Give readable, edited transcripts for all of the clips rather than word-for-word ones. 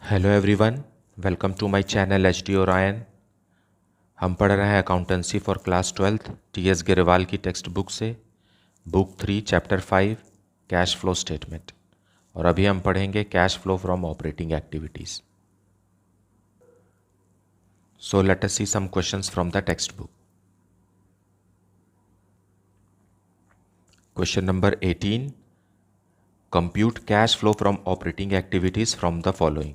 Hello everyone, welcome to my channel H D Orion. हम पढ़ रहे हैं accountancy for class 12 T S Grewal की टेक्स्ट बुक से, book 3 chapter 5 cash flow statement. और अभी हम पढ़ेंगे cash flow from operating activities. So let us see some questions from the textbook. Question number 18, compute cash flow from operating activities from the following.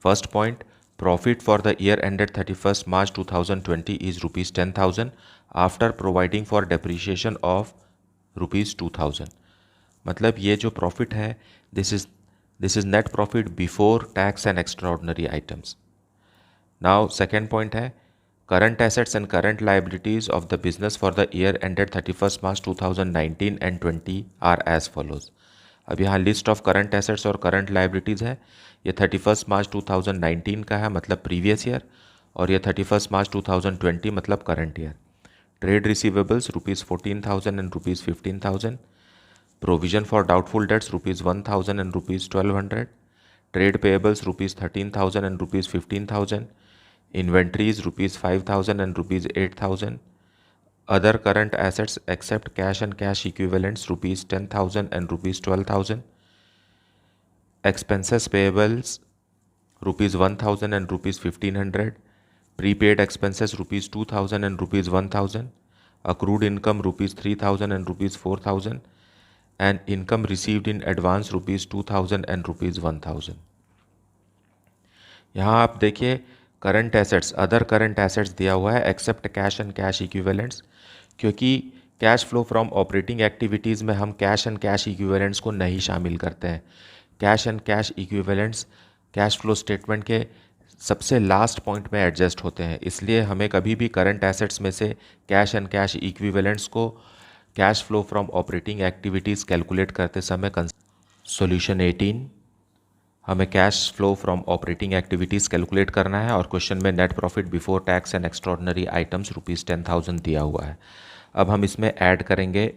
First point, profit for the year ended 31st March 2020 is rupees 10,000 after providing for depreciation of rupees 2,000. मतलब ये जो profit है this is net profit before tax and extraordinary items. Now second point है current assets and current liabilities of the business for the year ended 31st March 2019 and 20 are as follows. अब यहाँ list of current assets और current liabilities है। ये 31 March 2019 का है, मतलब previous year, और ये 31 मार्च 2020 मतलब current year. Trade receivables rupees 14,000 and rupees 15,000। Provision for doubtful debts rupees 1,000 and rupees 1,200। Trade payables rupees 13,000 and rupees 15,000। Inventories rupees 5,000 and rupees 8,000। Other current assets except cash and cash equivalents rupees 10,000 and rupees 12,000. Expenses payables rupees 1,000 and rupees 1,500. Prepaid expenses rupees 2,000 and rupees 1,000. Accrued income rupees 3,000 and rupees 4,000. And income received in advance rupees 2,000 and rupees 1,000. यहाँ आप देखिए current assets, other current assets दिया हुआ है except cash and cash equivalents, क्योंकि cash flow from operating activities में हम cash and cash equivalents को नहीं शामिल करते हैं। Cash and cash equivalents cash flow statement के सबसे लास्ट पॉइंट में एडजस्ट होते हैं, इसलिए हमें कभी भी करंट एसेट्स में से कैश एंड कैश इक्विवेलेंट्स को cash flow from operating activities calculate करते समय सॉल्यूशन 18, हमें cash flow from operating activities calculate करना है और क्वेश्चन में net profit before tax and extraordinary items rupees 10,000 दिया हुआ है। अब हम इसमें ऐड करेंगे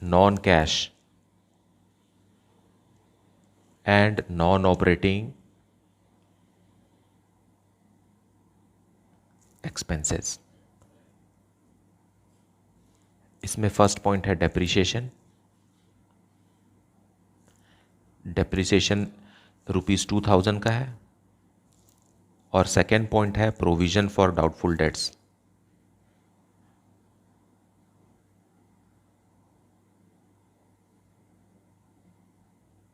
non cash and non operating expenses. इसमें फर्स्ट पॉइंट है डेप्रिसिएशन। डेप्रिसिएशन रुपीज़ 2,000 का है। और सेकेंड पॉइंट है provision for doubtful debts.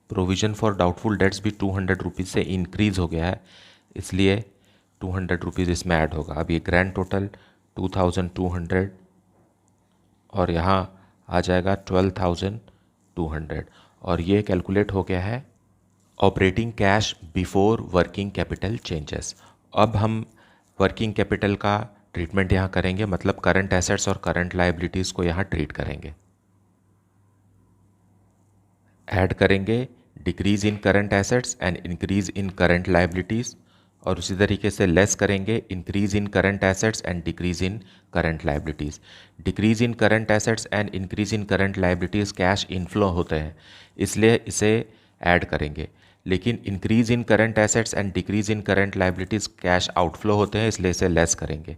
Provision for doubtful debts भी 200 रुपीज़ से इंक्रीज़ हो गया है, इसलिए 200 रुपीज़ इसमें ऐड होगा। अब ये ग्रैंड टोटल 2,200 और यहाँ आ जाएगा 12,200, और ये कैलकुलेट हो गया है operating cash before working capital changes. अब हम वर्किंग कैपिटल का ट्रीटमेंट यहाँ करेंगे, मतलब करंट एसेट्स और करंट लायबिलिटीज़ को यहाँ ट्रीट करेंगे। ऐड करेंगे decrease in current assets and increase in current liabilities, और उसी तरीके से लेस करेंगे increase in current assets and decrease in current liabilities. Decrease in current assets and increase in current liabilities cash inflow होते हैं, इसलिए इसे ऐड करेंगे। लेकिन increase in current assets and decrease in current liabilities cash outflow होते हैं, इसलिए इसे लेस करेंगे।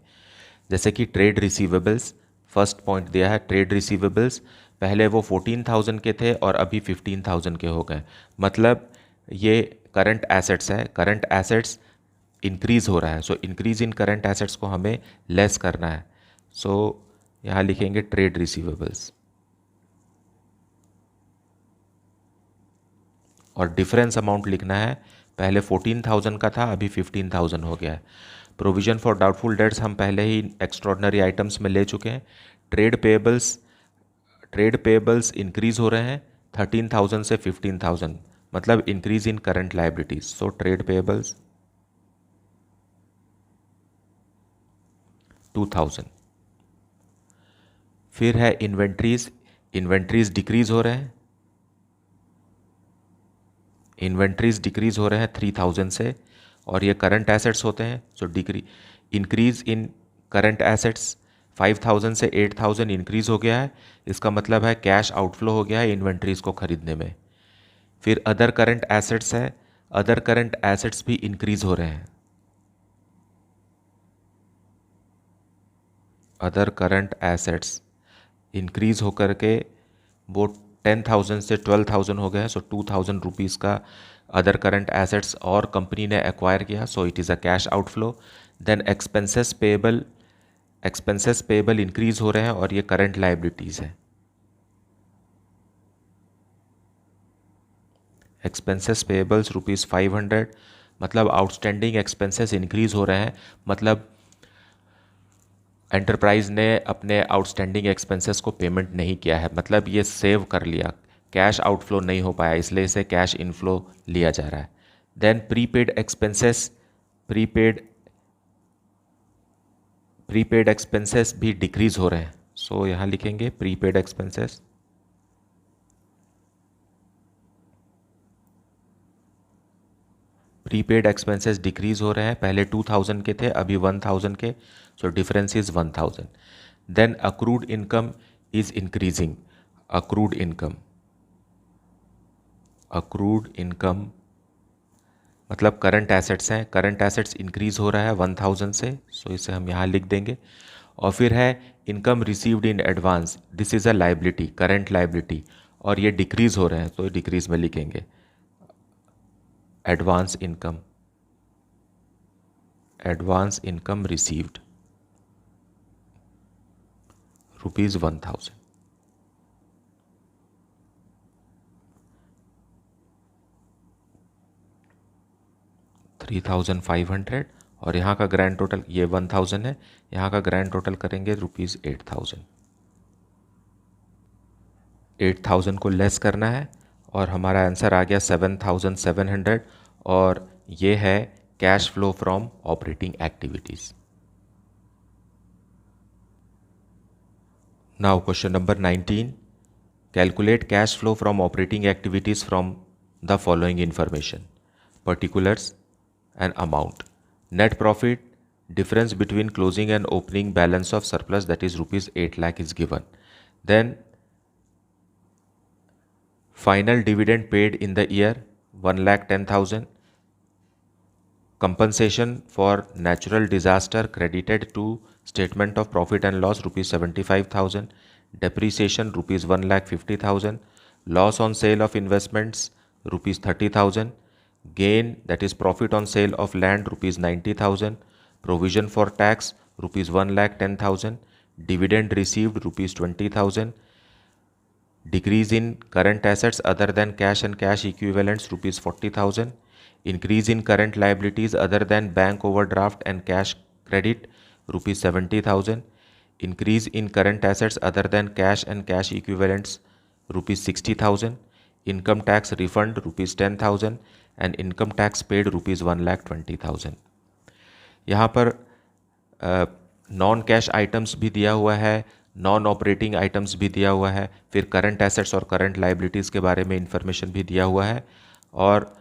जैसे कि ट्रेड रिसीवेबल्स, फर्स्ट पॉइंट दिया है ट्रेड रिसीवेबल्स, पहले वो 14,000 के थे और अभी 15,000 के हो गए, मतलब ये करंट एसेट्स है, करंट एसेट्स इंक्रीज हो रहा है, so increase in current assets को हमें लेस करना है, सो यहाँ लिखेंगे ट्रेड रिसीवेबल्स। और डिफरेंस अमाउंट लिखना है, पहले 14,000 का था, अभी 15,000 हो गया है। प्रोविजन फॉर डाउटफुल डेट्स हम पहले ही एक्स्ट्रॉर्डनरी आइटम्स में ले चुके हैं। ट्रेड पेएबल्स इंक्रीज हो रहे हैं 13,000 से 15,000, मतलब increase in current liabilities, so trade payables 2,000। फिर है इन्वेंट्रीज डिक्रीज हो रहे हैं, इन्वेंट्रीज डिक्रीज हो रहे हैं 3,000 से, और ये करंट एसेट्स होते हैं, so increase in current assets 5,000 से 8,000 इंक्रीज हो गया है, इसका मतलब है कैश आउटफ्लो हो गया है इन्वेंट्रीज को खरीदने में। फिर अदर करंट एसेट्स है, अदर करंट एसेट्स भी इंक्रीज हो रहे हैं, अदर करंट एसेट्स इंक्रीज होकर के वो 10,000 से 12,000 हो गए हैं। सो 2,000 रुपीज़ का अदर करंट एसेट्स और कंपनी ने एक्वायर किया, so it is a cash outflow. Then expenses payable increase हो रहे हैं और ये करंट लाइबिलिटीज़ है। एक्सपेंसेस पेबल्स ₹500, मतलब आउटस्टैंडिंग एक्सपेंसेस इंक्रीज हो रहे हैं, मतलब एंटरप्राइज ने अपने आउटस्टैंडिंग एक्सपेंसेस को पेमेंट नहीं किया है, मतलब ये सेव कर लिया, कैश आउटफ्लो नहीं हो पाया, इसलिए इसे कैश इनफ्लो लिया जा रहा है। देन प्रीपेड एक्सपेंसेस भी डिक्रीज हो रहे हैं, सो यहाँ लिखेंगे prepaid expenses. Prepaid expenses decrease हो रहे हैं, पहले 2,000 के थे, अभी 1,000 के, so difference is 1,000। Then accrued income is increasing, accrued income मतलब करंट एसेट्स हैं, करंट एसेट्स इंक्रीज हो रहा है 1,000 से, सो इसे हम यहाँ लिख देंगे। और फिर है income received in advance, this is a liability, current liability, और ये डिक्रीज हो रहे हैं, तो डिक्रीज में लिखेंगे एडवांस इनकम रिसीव्ड ₹1,000। 3,500 और यहाँ का ग्रैंड टोटल ये 1,000 है, यहाँ का ग्रैंड टोटल करेंगे ₹8,000। 8,000 को लेस करना है और हमारा आंसर आ गया 7,700, और ये है cash flow from operating activities. Now question number 19, calculate cash flow from operating activities from the following information, particulars and amount. Net profit, difference between closing and opening balance of surplus, that is ₹8 lakh is given. Then final dividend paid in the year 1,10,000. Compensation for natural disaster credited to statement of profit and loss ₹75,000. Depreciation ₹1,50,000. Loss on sale of investments ₹30,000. Gain, that is profit on sale of land ₹90,000. Provision for tax ₹1,10,000. Dividend received ₹20,000. Decrease in current assets other than cash and cash equivalents ₹40,000. Increase in current liabilities other than bank overdraft and cash credit ₹70,000. Increase in current assets other than cash and cash equivalents ₹60,000. Income tax refund ₹10,000 and income tax paid ₹1,20,000। यहाँ पर non cash items भी दिया हुआ है, non operating items भी दिया हुआ है, फिर करंट एसेट्स और करंट लाइबिलिटीज़ के बारे में इंफॉर्मेशन भी दिया हुआ है, और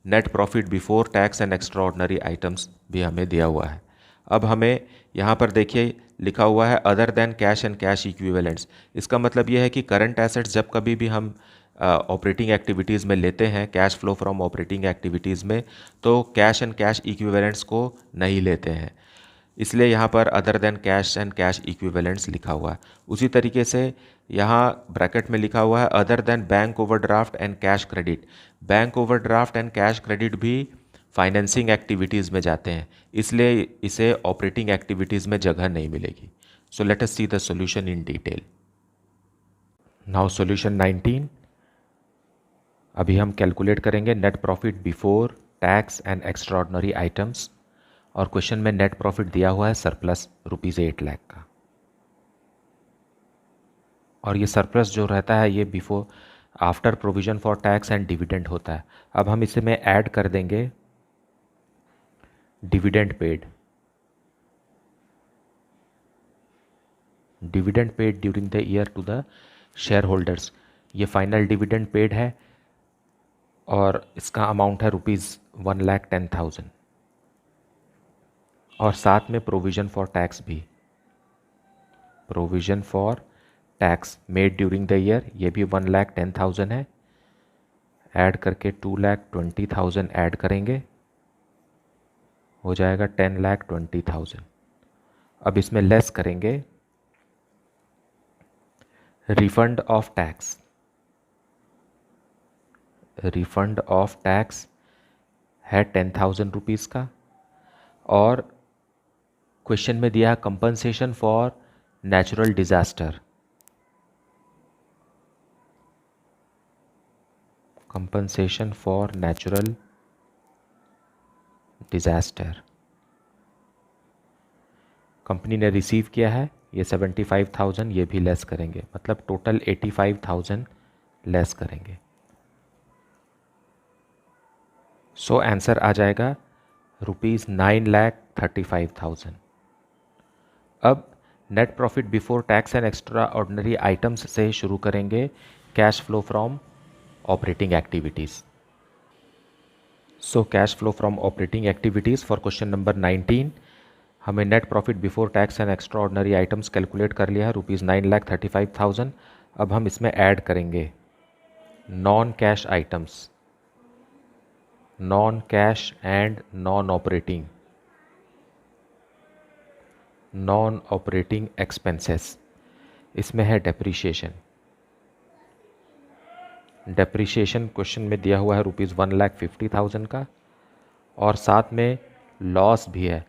net profit before tax and extra ordinary items भी हमें दिया हुआ है। अब हमें यहाँ पर देखिए लिखा हुआ है other than cash and cash equivalents, इसका मतलब यह है कि करंट एसेट्स जब कभी भी हम ऑपरेटिंग एक्टिविटीज़ में लेते हैं, cash flow from operating activities में, तो कैश एंड कैश इक्विवेलेंट्स को नहीं लेते हैं, इसलिए यहाँ पर other than cash and cash equivalents लिखा हुआ है। उसी तरीके से यहाँ ब्रैकेट में लिखा हुआ है other than bank overdraft and cash credit, bank overdraft and cash credit भी फाइनेंसिंग एक्टिविटीज़ में जाते हैं, इसलिए इसे ऑपरेटिंग एक्टिविटीज़ में जगह नहीं मिलेगी। सो let us see the solution in detail. Now solution 19, अभी हम कैलकुलेट करेंगे net profit before tax and extraordinary items, और क्वेश्चन में नेट प्रॉफिट दिया हुआ है सरप्लस ₹8 लाख का, और ये सरप्लस जो रहता है ये before after provision for tax and dividend होता है। अब हम इसे में ऐड कर देंगे dividend paid during the year to the shareholders, ये फाइनल डिविडेंड पेड है और इसका अमाउंट है ₹1,10,000, और साथ में प्रोविज़न फॉर टैक्स भी, provision for tax made during the year, ये भी 1,10,000 है, ऐड करके 2,20,000 ऐड करेंगे, हो जाएगा 10,20,000। अब इसमें लेस करेंगे refund of tax. Refund of tax है 10,000 रुपीज़ का, और क्वेश्चन में दिया है compensation for natural disaster. Compensation for natural disaster company ने रिसीव किया है, ये 75,000, ये भी लेस करेंगे, मतलब टोटल 85,000 लेस करेंगे। सो आंसर आ जाएगा ₹9,35,000। अब net profit before tax and extraordinary items से शुरू करेंगे cash flow from operating activities. So cash flow from operating activities for question number 19, हमें net profit before tax and extraordinary items calculate कर लिया है, ₹9,35,000। अब हम इसमें ऐड करेंगे non cash items, non cash and non operating expenses. इसमें है डेप्रीशिएशन। डेप्रीशिएशन क्वेश्चन में दिया हुआ है ₹1,50,000 का, और साथ में लॉस भी है,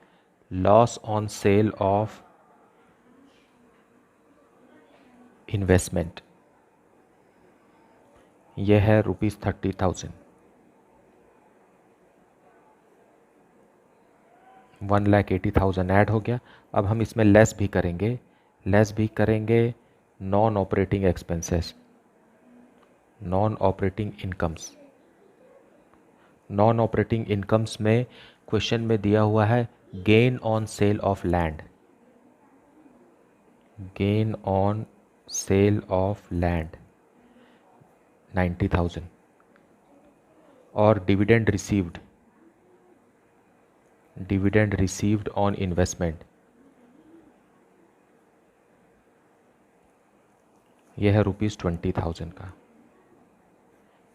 loss on sale of investment, यह है ₹30,000। 1,80,000 ऐड हो गया। अब हम इसमें लेस भी करेंगे non operating expenses, non operating incomes. Non operating incomes में क्वेश्चन में दिया हुआ है gain on sale of land, gain on sale of land 90,000, और डिविडेंड रिसीव्ड ऑन इन्वेस्टमेंट, यह है ₹20,000 का,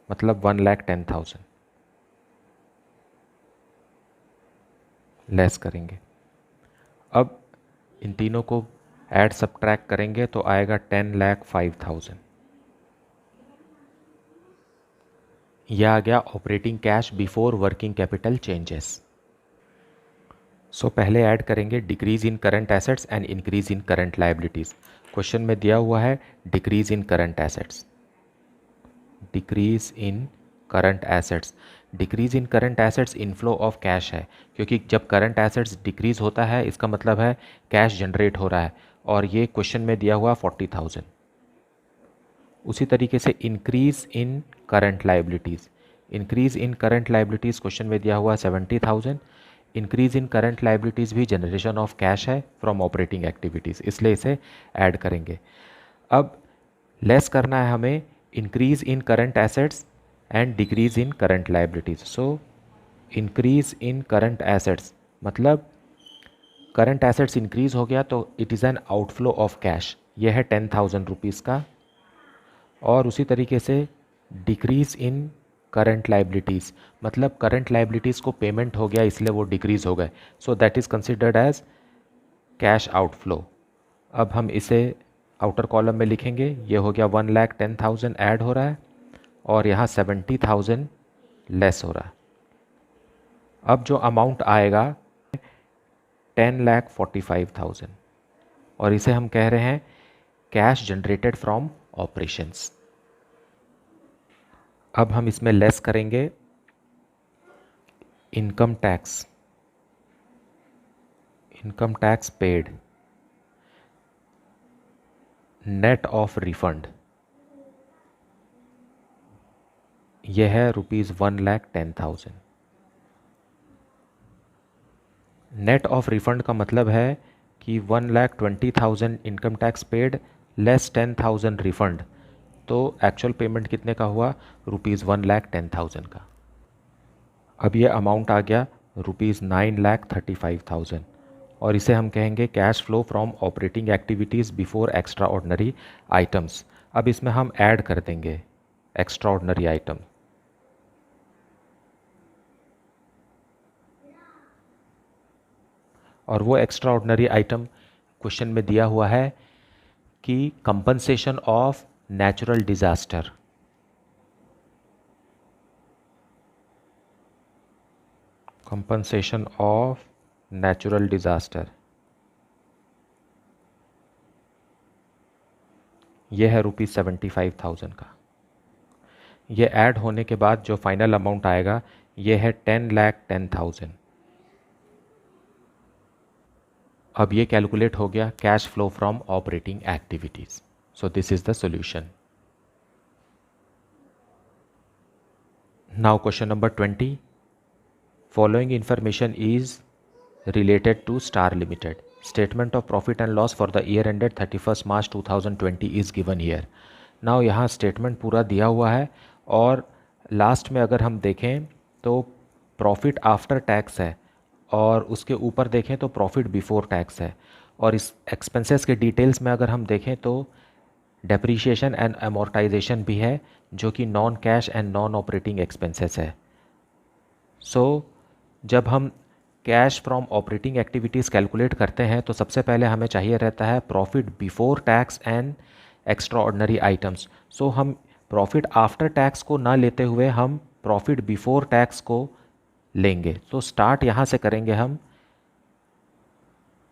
मतलब 1,10,000 लेस करेंगे। अब इन तीनों को ऐड सब्ट्रैक्ट करेंगे तो आएगा 10,05,000। यह आ गया operating cash before working capital changes. So पहले ऐड करेंगे decrease in current assets and increase in current liabilities. Question में दिया हुआ है decrease in current assets, decrease in current assets. Decrease in current assets inflow of cash है, क्योंकि जब current assets decrease होता है इसका मतलब है कैश जनरेट हो रहा है, और ये क्वेश्चन में दिया हुआ 40,000। उसी तरीके से increase in current liabilities, increase in current liabilities question में दिया हुआ 70,000। इंक्रीज इन करंट लायबिलिटीज़ भी जनरेशन ऑफ कैश है फ्रॉम ऑपरेटिंग एक्टिविटीज़, इसलिए इसे ऐड करेंगे। अब लेस करना है हमें increase in current assets and decrease in current liabilities. So increase in current assets मतलब करंट एसेट्स इंक्रीज हो गया तो it is an outflow of cash, यह है 10,000 रुपीज़ का। और उसी तरीके से डिक्रीज इन करंट लायबिलिटीज़ मतलब करंट लायबिलिटीज़ को पेमेंट हो गया इसलिए वो डिक्रीज हो गए, so that is considered as cash outflow. अब हम इसे आउटर कॉलम में लिखेंगे, ये हो गया 1,10,000 ऐड हो रहा है और यहाँ 70,000 लेस हो रहा है। अब जो अमाउंट आएगा 10,45,000, और इसे हम कह रहे हैं कैश जनरेटेड फ्रॉम ऑपरेशंस। अब हम इसमें लेस करेंगे income tax paid net of refund, यह है ₹1,10,000। नेट ऑफ रिफंड का मतलब है कि 1,20,000 income tax paid less 10,000 refund, तो एक्चुअल पेमेंट कितने का हुआ ₹1,10,000 का। अब ये अमाउंट आ गया ₹9,35,000, और इसे हम कहेंगे cash flow from operating activities before extra ordinary items. अब इसमें हम ऐड कर देंगे एक्स्ट्रा ऑर्डिनरी आइटम, और वो एक्स्ट्रा ऑर्डिनरी आइटम क्वेश्चन में दिया हुआ है कि compensation of natural disaster. Compensation of natural disaster, ये है ₹75,000 का। ये ऐड होने के बाद जो फाइनल अमाउंट आएगा ये है 10,10,000। अब ये कैलकुलेट हो गया cash flow from operating activities. So this is the solution. Now question number 20, following information is related to Star Limited. Statement of profit and loss for the year ended 31st March 2020 is given here. Now यहाँ statement पूरा दिया हुआ है और last में अगर हम देखें तो प्रॉफिट आफ्टर टैक्स है और उसके ऊपर देखें तो प्रॉफिट बिफोर टैक्स है, और इस एक्सपेंसेस के डिटेल्स में अगर हम देखें तो डेप्रीशिएशन एंड अमोर्टाइजेशन भी है जो कि non cash and non operating expenses है। सो जब हम cash from operating activities calculate करते हैं तो सबसे पहले हमें चाहिए रहता है profit before tax and extraordinary items. So हम प्रॉफिट आफ्टर टैक्स को ना लेते हुए हम प्रॉफिट बिफोर टैक्स को लेंगे। तो स्टार्ट यहाँ से करेंगे, हम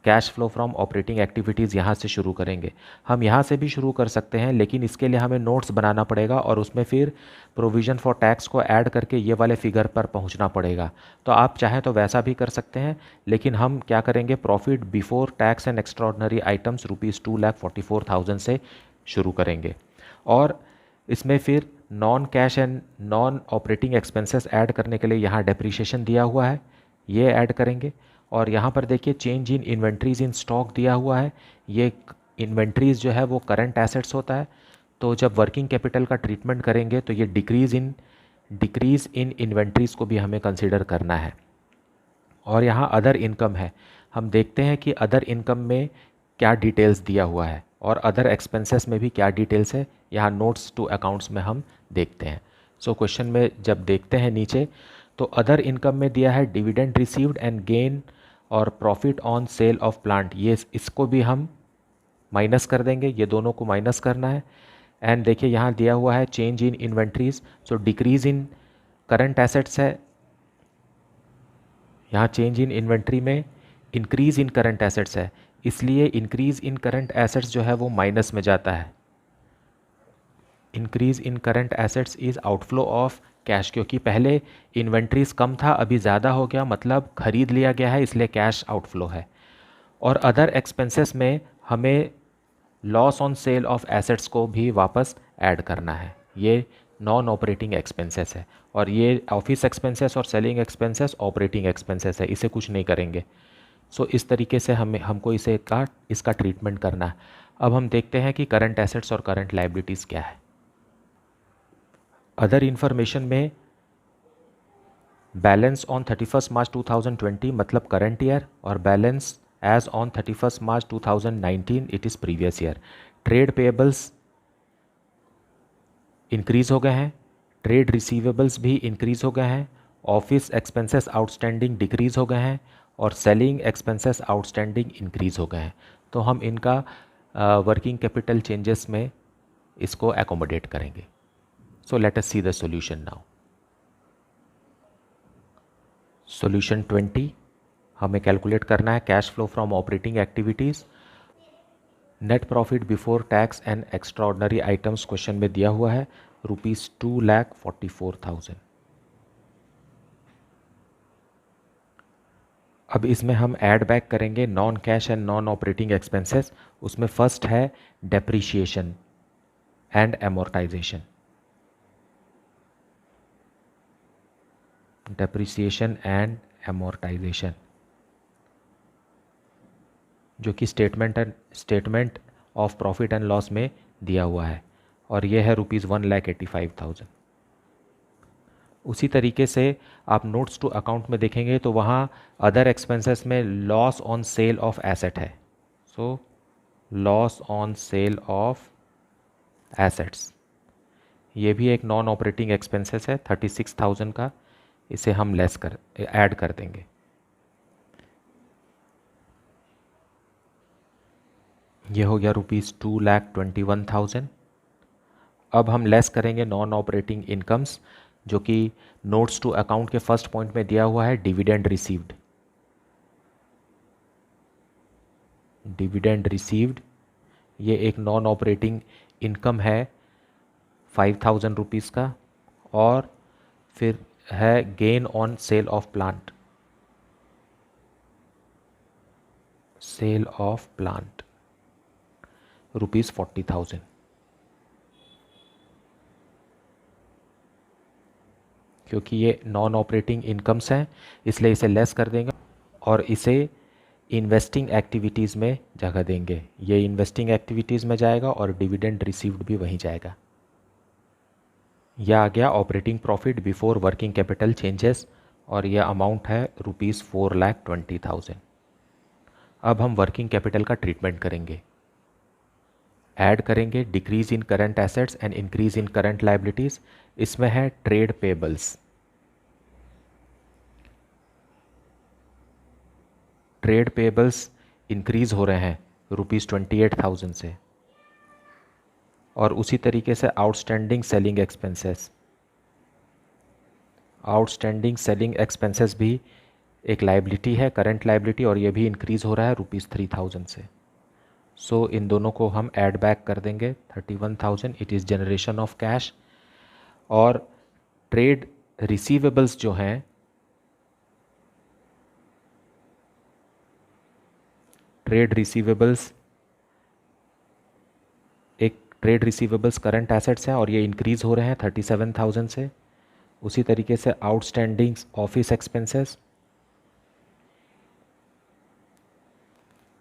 cash flow from operating activities यहाँ से शुरू करेंगे। हम यहाँ से भी शुरू कर सकते हैं लेकिन इसके लिए हमें नोट्स बनाना पड़ेगा और उसमें फिर प्रोविज़न फॉर टैक्स को ऐड करके ये वाले फिगर पर पहुँचना पड़ेगा। तो आप चाहें तो वैसा भी कर सकते हैं, लेकिन हम क्या करेंगे, profit before tax and extraordinary items ₹2,44,000 से शुरू करेंगे और इसमें फिर non cash and non operating expenses add करने के लिए यहाँ डेप्रीशिएशन दिया हुआ है, ये ऐड करेंगे। और यहाँ पर देखिए change in inventories in stock दिया हुआ है। ये इन्वेंट्रीज जो है वो करंट एसेट्स होता है, तो जब वर्किंग कैपिटल का ट्रीटमेंट करेंगे तो ये डिक्रीज़ इन इन्वेंट्रीज को भी हमें कंसिडर करना है। और यहाँ अदर इनकम है, हम देखते हैं कि अदर इनकम में क्या डिटेल्स दिया हुआ है और अदर एक्सपेंसेस में भी क्या डिटेल्स है, यहाँ नोट्स टू अकाउंट्स में हम देखते हैं। सो क्वेश्चन में जब देखते हैं नीचे तो अदर इनकम में दिया है डिविडेंड रिसीव्ड एंड गेन और profit on sale of plant, ये इसको भी हम माइनस कर देंगे, ये दोनों को माइनस करना है। एंड देखिए यहाँ दिया हुआ है change in inventories, so decrease in current assets है, यहाँ चेंज इन इन्वेंट्री में इंक्रीज इन करंट एसेट्स है, इसलिए इंक्रीज इन करंट एसेट्स जो है वो माइनस में जाता है। Increase in current assets is outflow of cash, क्योंकि पहले इन्वेंट्रीज कम था अभी ज़्यादा हो गया, मतलब खरीद लिया गया है इसलिए कैश आउटफ्लो है। और अदर एक्सपेंसेस में हमें loss on sale of assets को भी वापस ऐड करना है, ये नॉन ऑपरेटिंग एक्सपेंसेस है। और ये ऑफिस एक्सपेंसेस और सेलिंग एक्सपेंसेस ऑपरेटिंग एक्सपेंसेस है, इसे कुछ नहीं करेंगे। सो इस तरीके से हमको इसका ट्रीटमेंट करना है। अब हम देखते हैं कि करंट एसेट्स और करंट लाइबिलिटीज़ क्या है। अदर इन्फॉर्मेशन में बैलेंस ऑन 31 मार्च 2020 मतलब करंट ईयर, और balance as on 31 March 2019 it is previous year. Trade payables increase हो गए हैं, ट्रेड रिसीवेबल्स भी इंक्रीज़ हो गए हैं, ऑफिस एक्सपेंसेस आउटस्टैंडिंग डिक्रीज़ हो गए हैं और सेलिंग एक्सपेंसेस आउटस्टैंडिंग इंक्रीज़ हो गए हैं। तो हम इनका वर्किंग कैपिटल चेंजेस में इसको एकोमोडेट करेंगे। So let us see the solution now. Solution 20, हमें कैलकुलेट करना है cash flow from operating activities, net profit before tax and extraordinary items question में दिया हुआ है ₹2,44,000। अब इसमें हम ऐड बैक करेंगे non cash and non operating expenses. उसमें फर्स्ट है depreciation and amortisation. Depreciation and amortisation जो कि statement of profit and loss में दिया हुआ है और ये है ₹1,85,000। उसी तरीके से आप नोट्स टू अकाउंट में देखेंगे तो वहाँ अदर एक्सपेंसेस में loss on sale of asset है। So loss on sale of assets, ये भी एक नॉन ऑपरेटिंग एक्सपेंसेस है 36,000 का, इसे हम ऐड कर देंगे। ये हो गया ₹2,21,000। अब हम लेस करेंगे नॉन ऑपरेटिंग इनकम्स, जो कि नोट्स टू अकाउंट के फर्स्ट पॉइंट में दिया हुआ है, डिविडेंड रिसीव्ड। डिविडेंड रिसीव्ड ये एक नॉन ऑपरेटिंग इनकम है 5,000 रुपीज़ का। और फिर है gain on sale of plant, sale of plant ₹40,000। क्योंकि ये नॉन ऑपरेटिंग इनकम्स हैं इसलिए इसे लेस कर देंगे और इसे इन्वेस्टिंग एक्टिविटीज़ में जगह देंगे। ये इन्वेस्टिंग एक्टिविटीज़ में जाएगा और डिविडेंड रिसीव्ड भी वहीं जाएगा। यह आ गया operating profit before working capital changes और यह अमाउंट है ₹4,20,000। अब हम वर्किंग कैपिटल का ट्रीटमेंट करेंगे। ऐड करेंगे decrease in current assets and increase in current liabilities. इसमें है trade payables. Trade payables increase हो रहे हैं ₹28,000 से। और उसी तरीके से outstanding selling expenses, outstanding selling expenses भी एक लायबिलिटी है, करंट लायबिलिटी, और ये भी इंक्रीज हो रहा है ₹3,000 से। सो इन दोनों को हम ऐड बैक कर देंगे 31,000। It is generation of cash. और ट्रेड रिसीवेबल्स जो हैं, ट्रेड रिसीवेबल्स एक ट्रेड रिसीवेबल्स करंट एसेट्स हैं और ये इंक्रीज हो रहे हैं 37,000 से। उसी तरीके से आउटस्टैंडिंग ऑफिस एक्सपेंसेस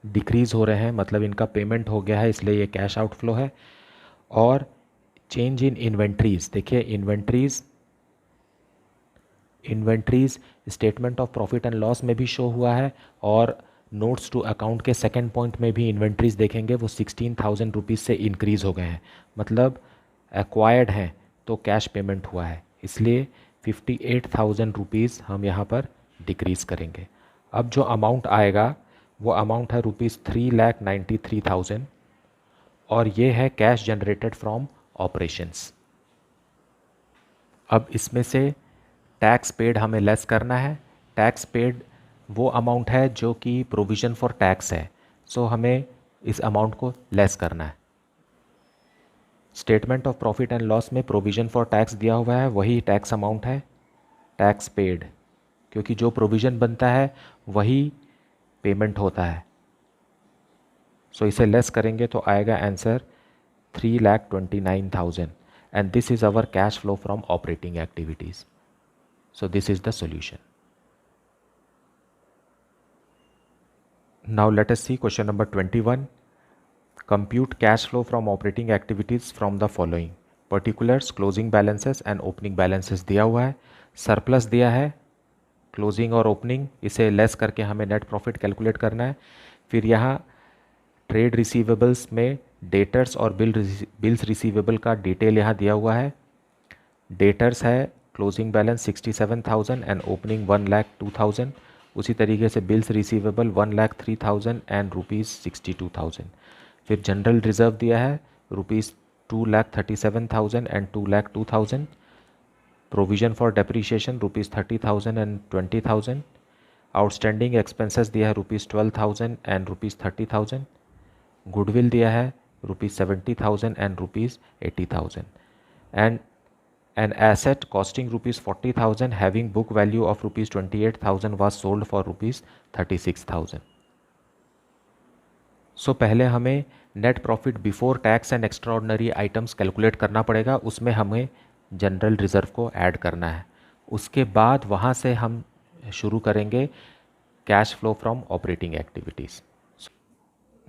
डिक्रीज हो रहे हैं, मतलब इनका पेमेंट हो गया है इसलिए ये कैश आउटफ्लो है। और चेंज इन इन्वेंट्रीज, देखिए inventories statement of profit and loss में भी शो हुआ है और नोट्स टू अकाउंट के सेकंड पॉइंट में भी इन्वेंट्रीज देखेंगे, वो 16,000 रुपीज़ से इंक्रीज़ हो गए हैं, मतलब एक्वायर्ड हैं तो कैश पेमेंट हुआ है, इसलिए 58,000 रुपीज़ हम यहाँ पर डिक्रीज़ करेंगे। अब जो अमाउंट आएगा वो अमाउंट है ₹3,93,000 और ये है कैश जनरेटेड फ्रॉम ऑपरेशंस। अब इसमें से टैक्स पेड हमें लेस करना है। टैक्स पेड वो अमाउंट है जो कि प्रोविज़न फॉर टैक्स है, सो हमें इस अमाउंट को लेस करना है। Statement of profit and loss में प्रोविज़न फॉर टैक्स दिया हुआ है, वही टैक्स अमाउंट है टैक्स पेड, क्योंकि जो प्रोविज़न बनता है वही पेमेंट होता है। सो इसे लेस करेंगे तो आएगा answer 3,29,000 and this is our cash flow from operating activities. So this is the solution. Now let us see question number 21. Compute cash flow from operating activities from the following. Particulars, closing balances and opening balances दिया हुआ है, surplus दिया है, closing और opening, इसे less करके हमें net profit calculate करना है। फिर यहाँ ट्रेड रिसीवेबल्स में डेटर्स और बिल्स रिसीवेबल का डिटेल यहाँ दिया हुआ है। डेटर्स है क्लोजिंग बैलेंस 67,000 एंड ओपनिंग 1,02,000। उसी तरीके से बिल्स रिसीवेबल 1,03,000 एंड ₹62,000। फिर जनरल रिजर्व दिया है ₹2,37,000 and 2,02,000। Provision for depreciation ₹30,000 and 20,000। Outstanding expenses दिया है ₹12,000 एंड ₹30,000। गुडविल दिया है ₹70,000 and ₹80,000 and an asset costing ₹40,000 having book value of ₹28,000 was sold for ₹36,000. सो पहले हमें net profit before tax and extraordinary items calculate करना पड़ेगा, उसमें हमें जनरल रिजर्व को ऐड करना है। उसके बाद वहाँ से हम शुरू करेंगे cash flow from operating activities.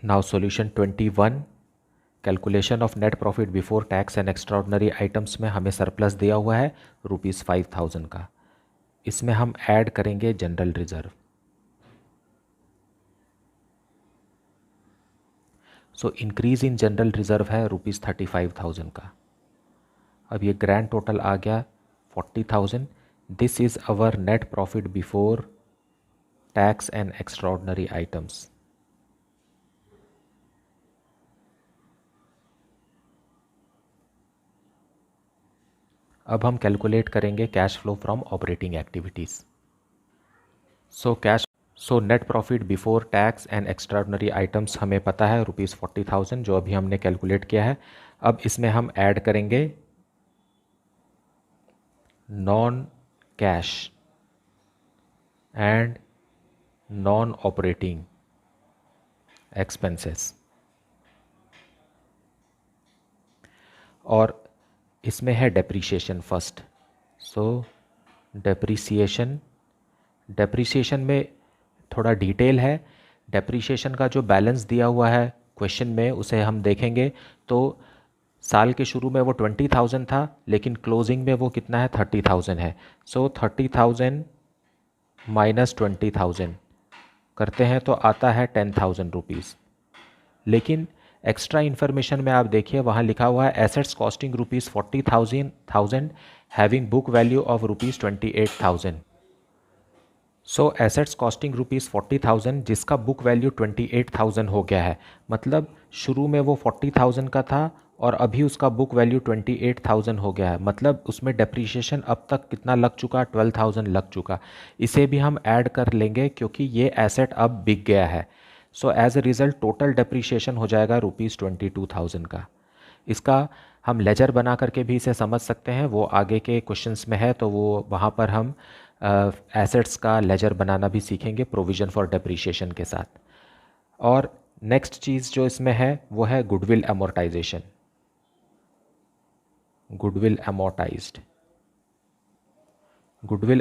Now solution 21, calculation of net profit before tax and extraordinary items में हमें सरप्लस दिया हुआ है ₹5,000 का। इसमें हम ऐड करेंगे general reserve. So increase in general reserve है ₹35,000 का। अब ये ग्रैंड टोटल आ गया 40,000। This is our net profit before tax and extraordinary items. अब हम कैलकुलेट करेंगे cash flow from operating activities. So net profit before tax and extraordinary items हमें पता है ₹40,000 जो अभी हमने कैलकुलेट किया है। अब इसमें हम ऐड करेंगे non cash and non operating expenses, और इसमें है डेप्रीशिएशन फर्स्ट। सो डेप्रीसिएशन में थोड़ा डिटेल है। डेप्रीशिएशन का जो बैलेंस दिया हुआ है क्वेश्चन में उसे हम देखेंगे तो साल के शुरू में वो 20,000 था, लेकिन क्लोजिंग में वो कितना है 30,000 है। सो 30,000 माइनस 20,000 करते हैं तो आता है 10,000 रुपीज़। लेकिन एक्स्ट्रा इन्फॉर्मेशन में आप देखिए वहाँ लिखा हुआ है assets costing ₹40,000 having book value of ₹28,000। So assets costing ₹40,000 जिसका बुक वैल्यू 28,000 हो गया है। मतलब शुरू में वो 40,000 का था और अभी उसका बुक वैल्यू 28,000 हो गया है। मतलब उसमें डेप्रीशिएशन अब तक कितना लग चुका, 12,000 लग चुका। इसे भी हम ऐड कर लेंगे क्योंकि ये एसेट अब बिक गया है। So as a result total depreciation हो जाएगा ₹22,000 का। इसका हम लेजर बना करके भी इसे समझ सकते हैं, वो आगे के क्वेश्चंस में है तो वो वहाँ पर हम एसेट्स का लेजर बनाना भी सीखेंगे प्रोविज़न फॉर डेप्रीशिएशन के साथ। और नेक्स्ट चीज़ जो इसमें है वो है गुडविल अमोर्टाइजेशन। गुडविल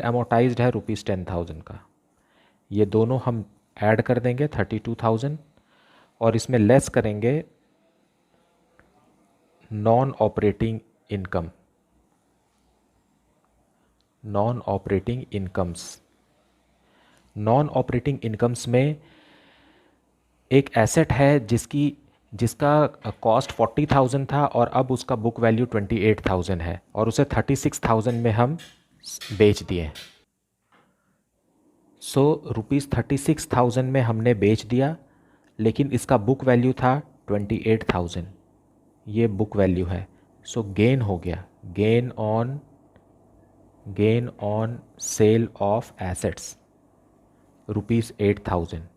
अमोर्टाइज्ड है ₹10,000 का। ये दोनों हम ऐड कर देंगे 32,000 और इसमें लेस करेंगे नॉन ऑपरेटिंग इनकम्स में एक एसेट है जिसका कॉस्ट 40,000 था और अब उसका बुक वैल्यू 28,000 है और उसे 36,000 में हम बेच दिए। सो ₹36,000 में हमने बेच दिया, लेकिन इसका बुक वैल्यू था 28,000। ये बुक वैल्यू है। सो गेन हो गया, gain on sale of assets ₹8,000।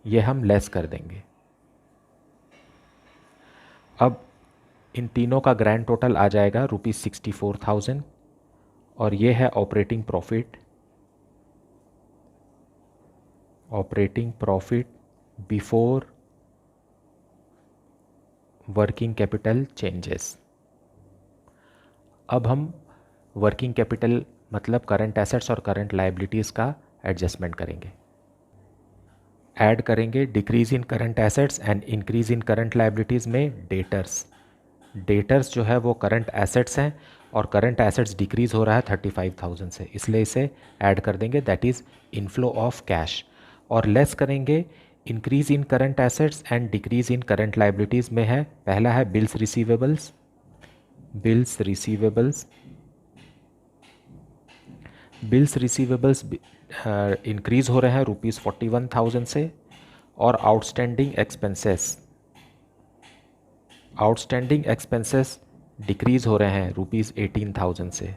ये हम लेस कर देंगे। अब इन तीनों का ग्रैंड टोटल आ जाएगा ₹64,000 और ये है operating profit before working capital changes. अब हम वर्किंग कैपिटल मतलब करंट एसेट्स और करंट लायबिलिटीज़ का एडजस्टमेंट करेंगे। ऐड करेंगे decrease in current assets and increase in current liabilities में डेटर्स जो है वो करंट एसेट्स हैं और करंट एसेट्स डिक्रीज़ हो रहा है 35,000 से, इसलिए इसे ऐड कर देंगे, that is inflow of cash. और लेस करेंगे increase in current assets and decrease in current liabilities में है, पहला है बिल्स रिसीवेबल्स इंक्रीज़ हो रहे हैं ₹41,000 से और आउटस्टैंडिंग एक्सपेंसेस डिक्रीज़ हो रहे हैं ₹18,000 से।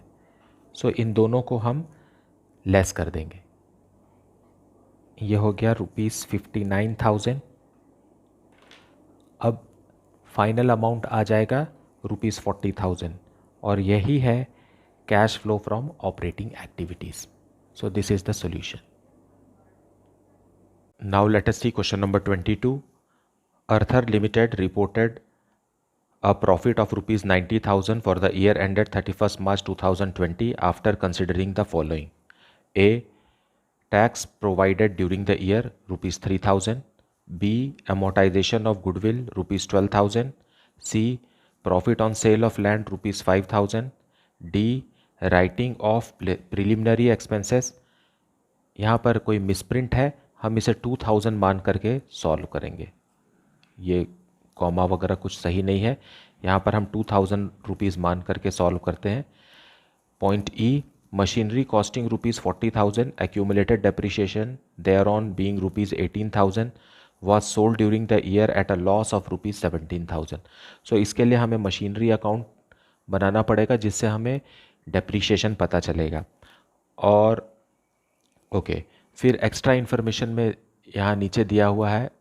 सो इन दोनों को हम लेस कर देंगे। ये हो गया ₹59,000। अब फाइनल अमाउंट आ जाएगा ₹40,000 और यही है cash flow from operating activities. So this is the solution. Now let us see question number 22. Arthur Limited reported a profit of ₹90,000 for the year ended 31st March 2020 after considering the following. A. Tax provided during the year ₹3,000. B. Amortization of goodwill ₹12,000. C. Profit on sale of land ₹5,000. D. Writing of preliminary expenses. यहाँ पर कोई misprint है, हम इसे 2000 मान करके solve करेंगे। ये कॉमा वगैरह कुछ सही नहीं है, यहाँ पर हम 2000 रुपीज़ मान करके सॉल्व करते हैं। Point E, machinery costing ₹40,000, accumulated depreciation thereon being ₹18,000 was sold during the year at a loss of ₹17,000. सो इसके लिए हमें मशीनरी अकाउंट बनाना पड़ेगा जिससे हमें डेप्रीशिएशन पता चलेगा। और ओके, फिर एक्स्ट्रा इन्फॉर्मेशन में यहाँ नीचे दिया हुआ है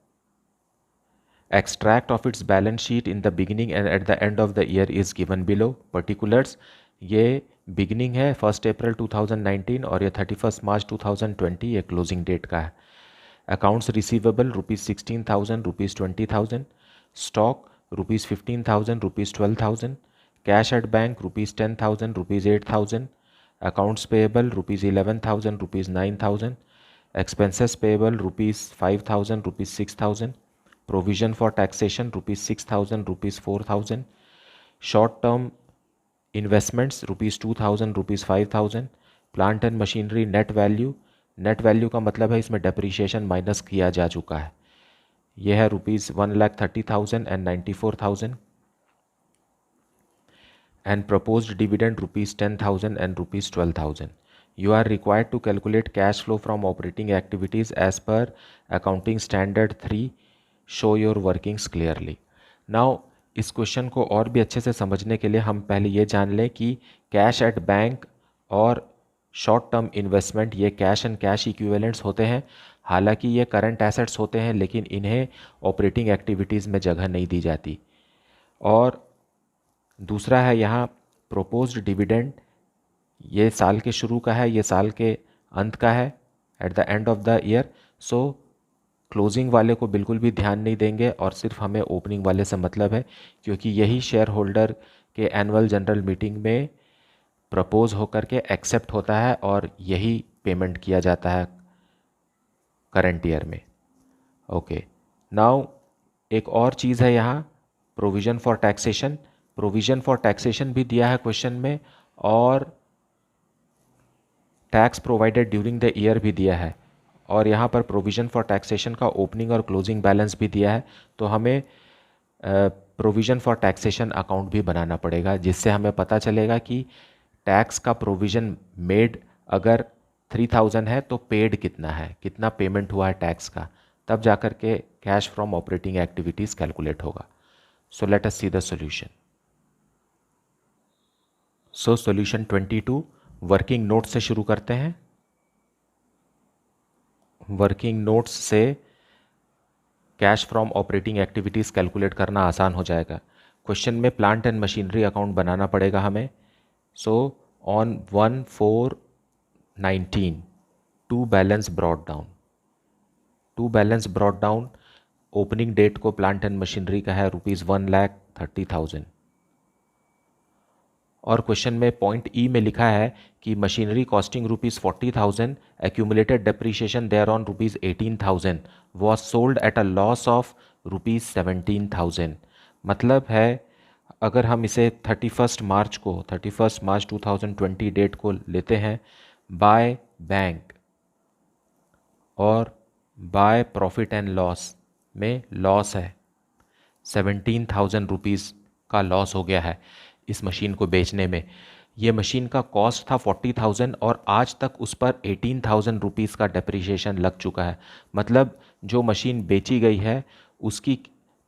extract of its balance sheet in the beginning and at the end of the year is given below। particulars ये beginning है 1 अप्रैल 2019 और ये 31 मार्च 2020 ये क्लोजिंग डेट का है। Accounts receivable ₹16,000 ₹20,000, stock ₹15,000 ₹12,000, cash at bank ₹10,000 ₹8,000, accounts payable ₹11,000 ₹9,000, expenses payable ₹5,000 ₹6,000, provision for taxation ₹6,000 ₹4,000, short term investments ₹2,000 ₹5,000, plant and machinery net value का मतलब है इसमें डेप्रीशिएशन माइनस किया जा चुका है, यह है ₹1,30,000 and 94,000, and proposed dividend ₹10,000 and ₹12,000। You are required to calculate cash flow from operating activities as per accounting standard 3। show your workings clearly। now इस क्वेश्चन को और भी अच्छे से समझने के लिए हम पहले ये जान लें कि कैश एट बैंक और शॉर्ट टर्म इन्वेस्टमेंट ये कैश एंड कैश इक्विवेलेंट्स होते हैं। हालांकि ये करंट एसेट्स होते हैं लेकिन इन्हें ऑपरेटिंग एक्टिविटीज़ में जगह नहीं दी जाती। और दूसरा है यहाँ प्रोपोज्ड डिविडेंड, ये साल के शुरू का है, ये साल के अंत का है, at the end of the year. So closing वाले को बिल्कुल भी ध्यान नहीं देंगे और सिर्फ हमें ओपनिंग वाले से मतलब है, क्योंकि यही शेयर होल्डर के एनुअल जनरल मीटिंग में प्रपोज होकर के एक्सेप्ट होता है और यही पेमेंट किया जाता है करंट ईयर में। ओके, नाउ एक और चीज़ है यहाँ provision for taxation. Provision for taxation भी दिया है क्वेश्चन में और tax provided during the year भी दिया है, और यहाँ पर प्रोविज़न फॉर टैक्सेशन का ओपनिंग और क्लोजिंग बैलेंस भी दिया है। तो हमें प्रोविज़न फॉर टैक्सेशन अकाउंट भी बनाना पड़ेगा जिससे हमें पता चलेगा कि टैक्स का प्रोविज़न मेड अगर 3,000 है तो पेड कितना है, कितना पेमेंट हुआ है टैक्स का, तब जाकर के cash from operating activities calculate होगा। So let us see the solution. So solution 22 working note से शुरू करते हैं। वर्किंग नोट्स से cash from operating activities calculate करना आसान हो जाएगा। क्वेश्चन में प्लांट एंड मशीनरी अकाउंट बनाना पड़ेगा हमें। So on 1/4/19 to balance brought down, to balance brought down opening date को प्लांट एंड मशीनरी का है ₹1,30,000। और क्वेश्चन में पॉइंट ई में लिखा है कि machinery costing ₹40,000, accumulated depreciation thereon ₹18,000 was sold at a loss of ₹17,000। मतलब है अगर हम इसे 31 मार्च 2020 डेट को लेते हैं बाय बैंक और बाय प्रॉफिट एंड लॉस में लॉस है, 17,000 रुपीज़ का लॉस हो गया है इस मशीन को बेचने में। ये मशीन का कॉस्ट था 40,000 और आज तक उस पर 18,000 रुपीज़ का डेप्रीशिएशन लग चुका है। मतलब जो मशीन बेची गई है उसकी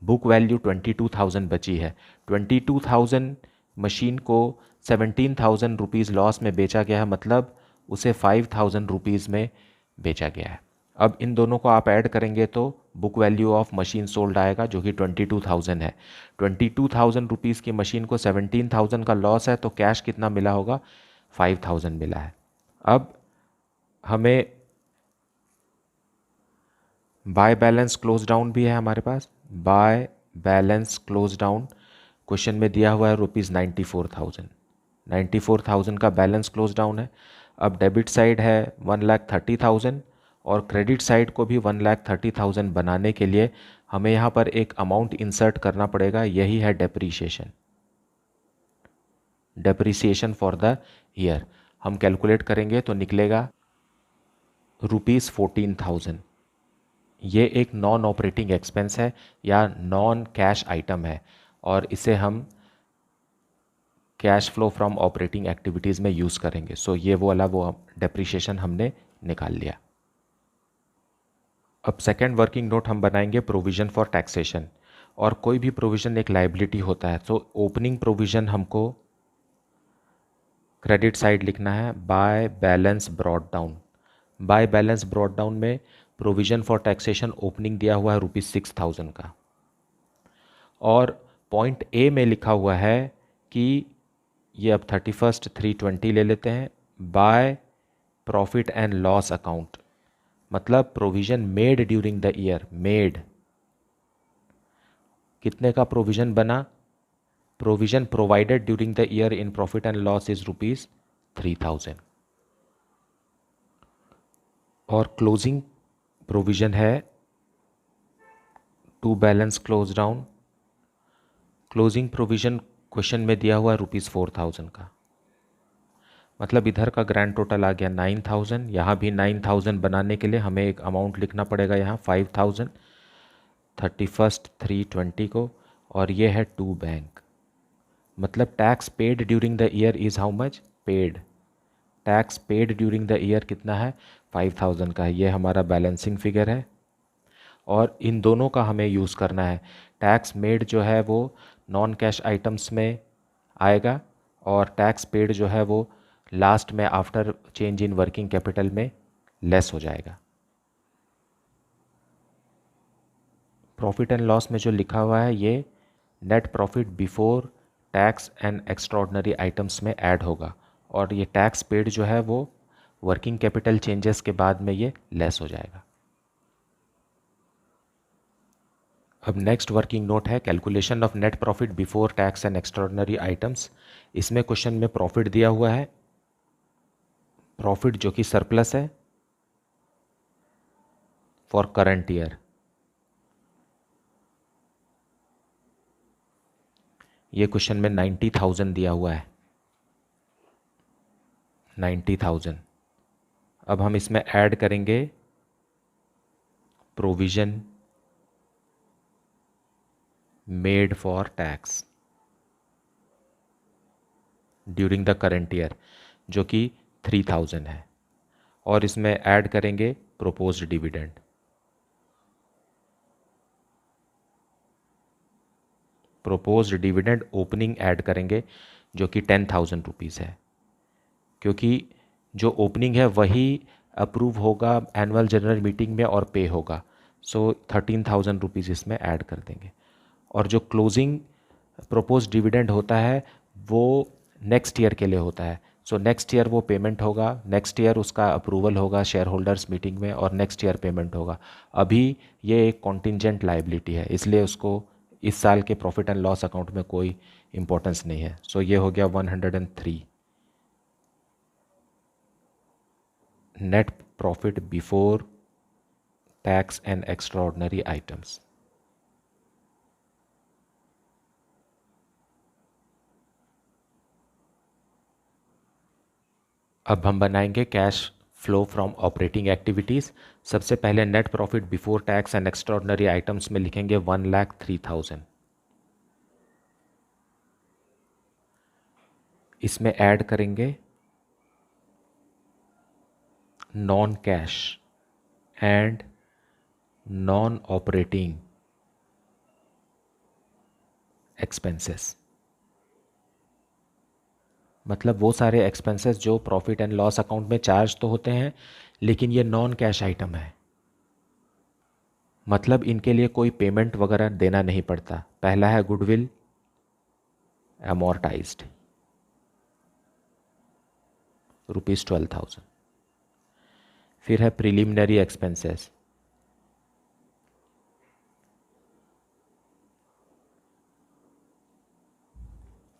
बुक वैल्यू 22,000 बची है। 22,000 मशीन को 17,000 रुपीज़ लॉस में बेचा गया है, मतलब उसे 5,000 रुपीज़ में बेचा गया है। अब इन दोनों को आप ऐड करेंगे तो book value of machine sold आएगा जो कि 22,000 है। 22,000 रुपीज़ की मशीन को 17,000 का लॉस है तो कैश कितना मिला होगा, 5,000 मिला है। अब हमें बाय बैलेंस क्लोज डाउन भी है हमारे पास। By balance close down question में दिया हुआ है ₹94,000। 94,000 का बैलेंस क्लोज डाउन है। अब डेबिट साइड है 1,30,000 और क्रेडिट साइड को भी 1,30,000 बनाने के लिए हमें यहाँ पर एक अमाउंट इंसर्ट करना पड़ेगा, यही है depreciation. Depreciation for the year हम कैलकुलेट करेंगे तो निकलेगा ₹14,000। ये एक नॉन ऑपरेटिंग एक्सपेंस है या नॉन कैश आइटम है और इसे हम cash flow from operating activities में यूज़ करेंगे। सो ये वो डेप्रीशिएशन हमने निकाल लिया। अब सेकेंड वर्किंग नोट हम बनाएंगे प्रोविज़न फॉर टैक्सेशन। और कोई भी प्रोविज़न एक लाइबिलिटी होता है, तो ओपनिंग प्रोविज़न हमको क्रेडिट साइड लिखना है by balance brought down. By balance brought down में प्रोविजन फॉर टैक्सेशन ओपनिंग दिया हुआ है ₹6,000 का, और पॉइंट ए में लिखा हुआ है कि ये अब 31/3/20 ले लेते हैं, by profit and loss account, मतलब provision made during the year. Made कितने का प्रोविजन बना? Provision provided during the year in profit and loss is ₹3,000। और क्लोजिंग प्रोविजन है to balance close down. Closing provision question में दिया हुआ है ₹4,000 का, मतलब इधर का ग्रैंड टोटल आ गया 9,000। यहाँ भी 9,000 बनाने के लिए हमें एक अमाउंट लिखना पड़ेगा, यहाँ 5,000 31/3/20 को, और ये है टू बैंक। मतलब tax paid during the year is how much? Paid. Tax paid during the year कितना है? 5,000 का है। ये हमारा बैलेंसिंग फिगर है, और इन दोनों का हमें यूज़ करना है। टैक्स मेड जो है वो नॉन कैश आइटम्स में आएगा, और टैक्स पेड जो है वो लास्ट में after change in working capital में लेस हो जाएगा। प्रॉफिट एंड लॉस में जो लिखा हुआ है ये net profit before tax and extraordinary items में ऐड होगा, और ये टैक्स पेड जो है वो वर्किंग कैपिटल चेंजेस के बाद में ये लेस हो जाएगा। अब नेक्स्ट वर्किंग नोट है calculation of net profit before tax and extraordinary items. इसमें क्वेश्चन में प्रॉफिट दिया हुआ है, प्रॉफिट जो कि सरप्लस है फॉर करंट ईयर। ये क्वेश्चन में 90,000 दिया हुआ है, 90,000। अब हम इसमें ऐड करेंगे provision made for tax during the current year जो कि 3,000 है, और इसमें ऐड करेंगे proposed dividend. Proposed dividend opening add करेंगे जो कि 10,000 रुपीज़ है, क्योंकि जो ओपनिंग है वही अप्रूव होगा एनुअल जनरल मीटिंग में और पे होगा। सो 13,000 रुपीज़ इसमें ऐड कर देंगे। और जो क्लोजिंग प्रोपोज डिविडेंड होता है वो नेक्स्ट ईयर के लिए होता है। सो नेक्स्ट ईयर वो पेमेंट होगा, नेक्स्ट ईयर उसका अप्रूवल होगा शेयर होल्डर्स मीटिंग में, और नेक्स्ट ईयर पेमेंट होगा। अभी ये एक कॉन्टिजेंट लाइबिलिटी है, इसलिए उसको इस साल के प्रॉफिट एंड लॉस अकाउंट में कोई इंपॉर्टेंस नहीं है। सो ये हो गया 103 net profit before tax and extraordinary items. अब हम बनाएंगे cash flow from operating activities. सबसे पहले net profit before tax and extraordinary items में लिखेंगे 1,03,000। इसमें ऐड करेंगे non cash and non operating expenses, मतलब वो सारे एक्सपेंसेस जो प्रॉफिट एंड लॉस अकाउंट में चार्ज तो होते हैं लेकिन ये नॉन कैश आइटम है, मतलब इनके लिए कोई पेमेंट वगैरह देना नहीं पड़ता। पहला है गुडविल अमोर्टाइज्ड ₹12,000। फिर है प्रिलिमिनरी एक्सपेंसेस,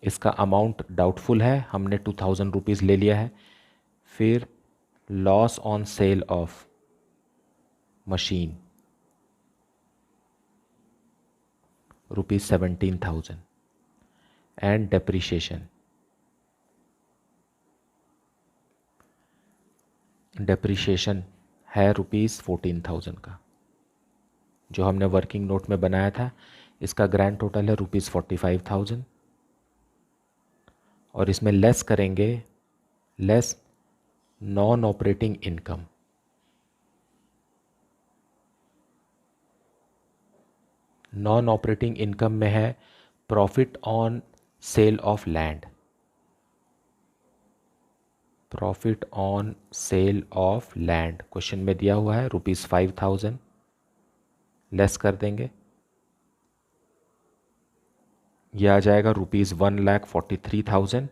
इसका अमाउंट डाउटफुल है, हमने 2,000 रुपीज़ ले लिया है। फिर loss on sale of machine ₹17,000 and depreciation, depreciation है ₹14,000 का, जो हमने वर्किंग नोट में बनाया था। इसका ग्रैंड टोटल है ₹45,000, और इसमें लेस करेंगे less non operating income. Non operating income में है profit on sale of land, profit on sale of land question में दिया हुआ है ₹5,000, लेस कर देंगे, यह आ जाएगा ₹1,43,000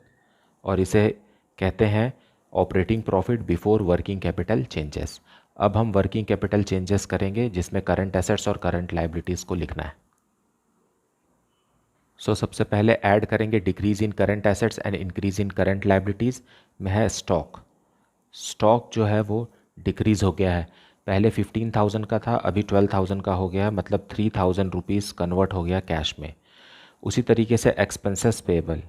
और इसे कहते हैं operating profit before working capital changes. अब हम वर्किंग कैपिटल चेंजेस करेंगे जिसमें करंट एसेट्स और करंट लायबिलिटीज़ को लिखना है। सबसे पहले ऐड करेंगे decrease in current assets and increase in current liabilities में है स्टॉक। स्टॉक जो है वो डिक्रीज हो गया है, पहले 15,000 का था, अभी 12,000 का हो गया है, मतलब 3,000 रुपीज़ कन्वर्ट हो गया कैश में। उसी तरीके से एक्सपेंसेस पेएबल,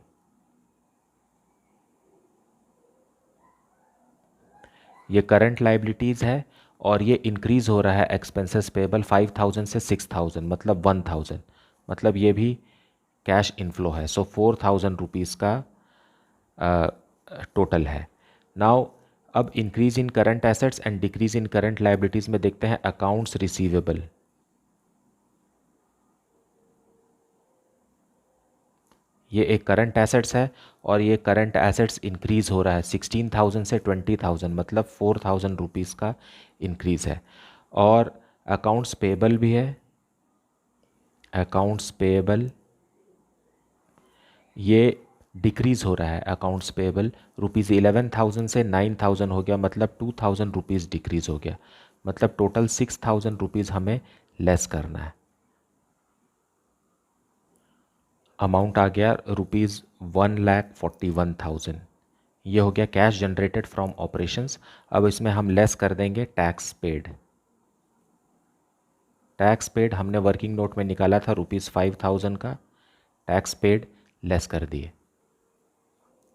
ये करंट लायबिलिटीज़ है और ये इंक्रीज़ हो रहा है एक्सपेंसेस पेएबल 5,000 से 6,000, मतलब 1,000, मतलब ये भी कैश इनफ्लो है। 4,000 रुपीज़ का टोटल है। नाउ अब increase in current assets and decrease in current liabilities में देखते हैं अकाउंट्स रिसीवेबल। ये एक करंट एसेट्स है और ये करंट एसेट्स इंक्रीज़ हो रहा है 16,000 से 20,000, मतलब 4,000 रुपीज़ का इंक्रीज़ है। और अकाउंट्स पेएबल भी है, अकाउंट्स पेएबल ये डिक्रीज़ हो रहा है, अकाउंट्स पेएबल ₹11,000 से 9,000 हो गया, मतलब 2,000 रुपीज़ डिक्रीज़ हो गया, मतलब टोटल 6,000 रुपीज़ हमें लेस करना है। अमाउंट आ गया ₹1,41,000। ये हो गया कैश जनरेटेड फ्रॉम ऑपरेशंस। अब इसमें हम लेस कर देंगे टैक्स पेड। टैक्स पेड हमने वर्किंग नोट में निकाला था ₹5,000 का, टैक्स पेड लेस कर दिए।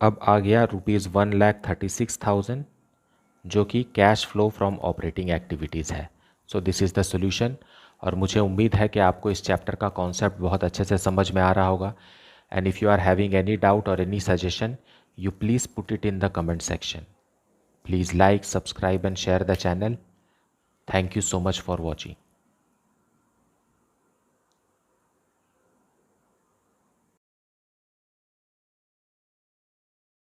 अब आ गया ₹1,36,000 जो कि cash flow from operating activities है। This is the solution. और मुझे उम्मीद है कि आपको इस चैप्टर का कॉन्सेप्ट बहुत अच्छे से समझ में आ रहा होगा। And if you are having any doubt और any suggestion, you please put it in the comment section. Please like, subscribe and share the channel. Thank you so much for watching.